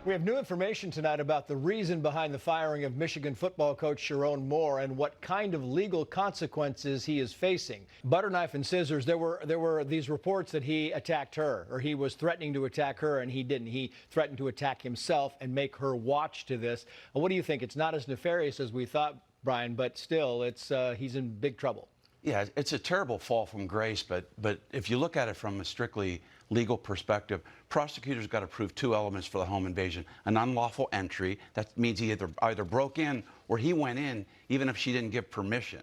We have new information tonight about the reason behind the firing of Michigan football coach Sherrone Moore and what kind of legal consequences he is facing. Butter knife and scissors, there were these reports that he attacked her, or he was threatening to attack her, and he didn't. He threatened to attack himself and make her watch to this. What do you think? It's not as nefarious as we thought, Brian, but still, he's in big trouble. Yeah, it's a terrible fall from grace, but if you look at it from a strictly legal perspective, prosecutors got to prove two elements for the home invasion: an unlawful entry, that means he either broke in or he went in, even if she didn't give permission.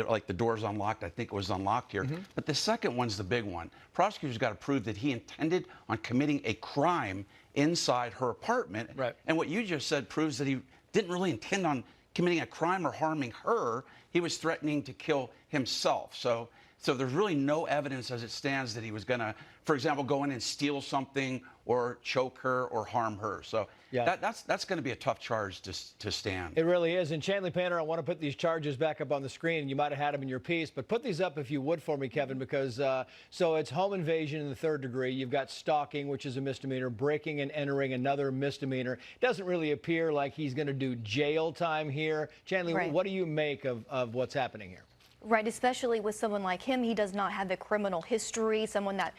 Like the door's unlocked, I think it was unlocked here. But the second one's the big one. Prosecutors got to prove that he intended on committing a crime inside her apartment. Right. And what you just said proves that he didn't really intend on committing a crime or harming her. He was threatening to kill himself. So there's really no evidence as it stands that he was going to, for example, go in and steal something or choke her or harm her. So yeah, that's going to be a tough charge to stand. It really is. And Chanley Painter, I want to put these charges back up on the screen. You might have had them in your piece, but put these up if you would for me, Kevin, because so it's home invasion in the third degree. You've got stalking, which is a misdemeanor, breaking and entering, another misdemeanor. It doesn't really appear like he's going to do jail time here. Chanley, right. What do you make of what's happening here? Right, especially with someone like him, he does not have a criminal history, someone that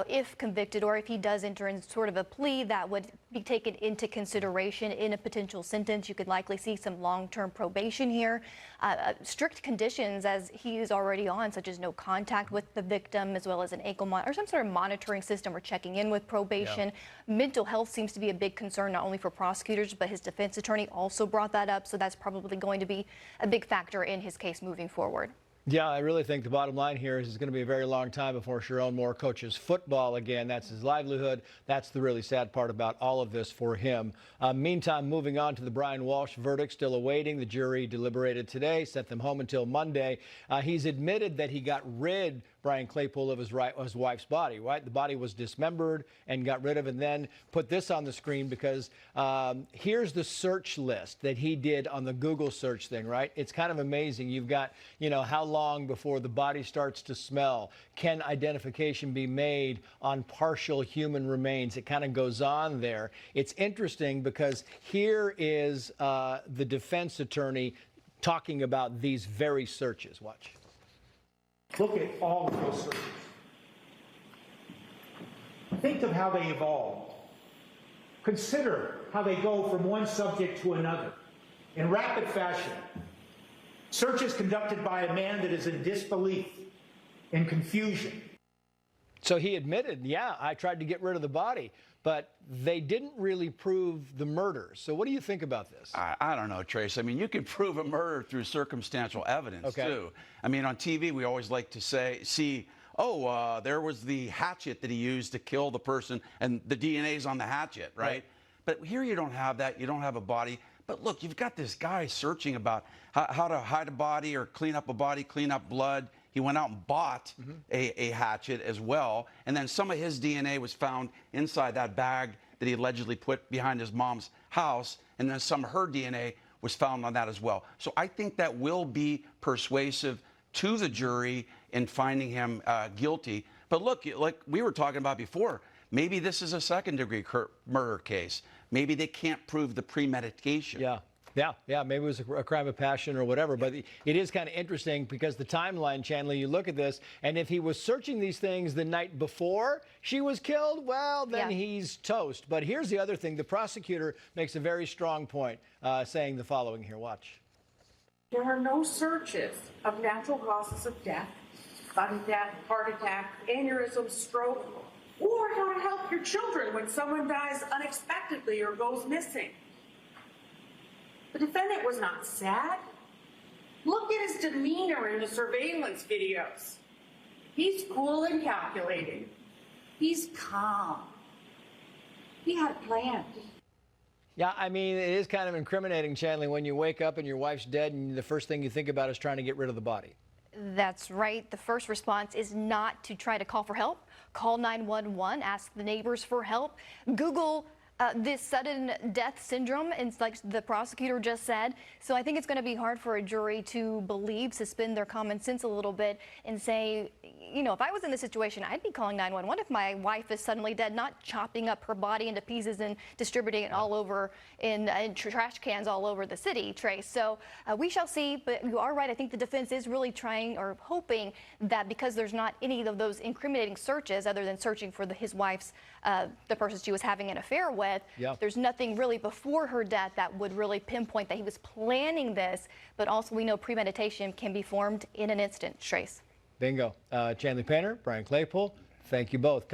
if convicted or if he does enter in sort of a plea, that would be taken into consideration in a potential sentence. You could likely see some long-term probation here. Strict conditions as he is already on, such as no contact with the victim, as well as an ankle monitor or some sort of monitoring system or checking in with probation. Yeah. Mental health seems to be a big concern, not only for prosecutors, but his defense attorney also brought that up. So that's probably going to be a big factor in his case moving forward. Yeah, I really think the bottom line here is it's going to be a very long time before Sherrone Moore coaches football again. That's his livelihood. That's the really sad part about all of this for him. Meantime, moving on to the Brian Walshe verdict, still awaiting. The jury deliberated today, sent them home until Monday. He's admitted that he got rid, Brian Claypool, of his wife's body, right? The body was dismembered and got rid of, and then put this on the screen because here's the search list that he did on the Google search thing, right? It's kind of amazing. You've got, how long before the body starts to smell? Can identification be made on partial human remains? It kind of goes on there. It's interesting because here is the defense attorney talking about these very searches. Watch. Look at all of those searches. Think of how they evolved. Consider how they go from one subject to another in rapid fashion. Searches conducted by a man that is in disbelief, in confusion. So he admitted, yeah, I tried to get rid of the body, but they didn't really prove the murder. So what do you think about this? I don't know, Trace. I mean, you can prove a murder through circumstantial evidence, too. I mean, on TV, we always like to see, there was the hatchet that he used to kill the person, and the DNA's on the hatchet, right? But here you don't have that. You don't have a body. But look, you've got this guy searching about how to hide a body or clean up a body, clean up blood. He went out and bought a hatchet as well. And then some of his DNA was found inside that bag that he allegedly put behind his mom's house. And then some of her DNA was found on that as well. So I think that will be persuasive to the jury in finding him guilty. But look, like we were talking about before, maybe this is a second-degree murder case. Maybe they can't prove the premeditation. Yeah, maybe it was a crime of passion or whatever. But it is kind of interesting because the timeline, Chanley, you look at this, and if he was searching these things the night before she was killed, well, then he's toast. But here's the other thing. The prosecutor makes a very strong point, saying the following here. Watch. There are no searches of natural causes of death, sudden death, heart attack, aneurysm, stroke, or how to help your children when someone dies unexpectedly or goes missing. The defendant was not sad. Look at his demeanor in the surveillance videos. He's cool and calculating. He's calm. He had a plan. Yeah, I mean, it is kind of incriminating, Chanley, when you wake up and your wife's dead and the first thing you think about is trying to get rid of the body. That's right. The first response is not to try to call for help. Call 911, ask the neighbors for help. Google This sudden death syndrome, and like the prosecutor just said. So I think it's going to be hard for a jury to believe, suspend their common sense a little bit and say, you know, if I was in this situation, I'd be calling 911 if my wife is suddenly dead, not chopping up her body into pieces and distributing it all over in trash cans all over the city, Trace. So we shall see, but you are right. I think the defense is really trying or hoping that because there's not any of those incriminating searches other than searching for his wife's, the person she was having an affair with, there's nothing really before her death that would really pinpoint that he was planning this, but also we know premeditation can be formed in an instant, Trace. Bingo. Chandler Painter, Brian Claypool, thank you both.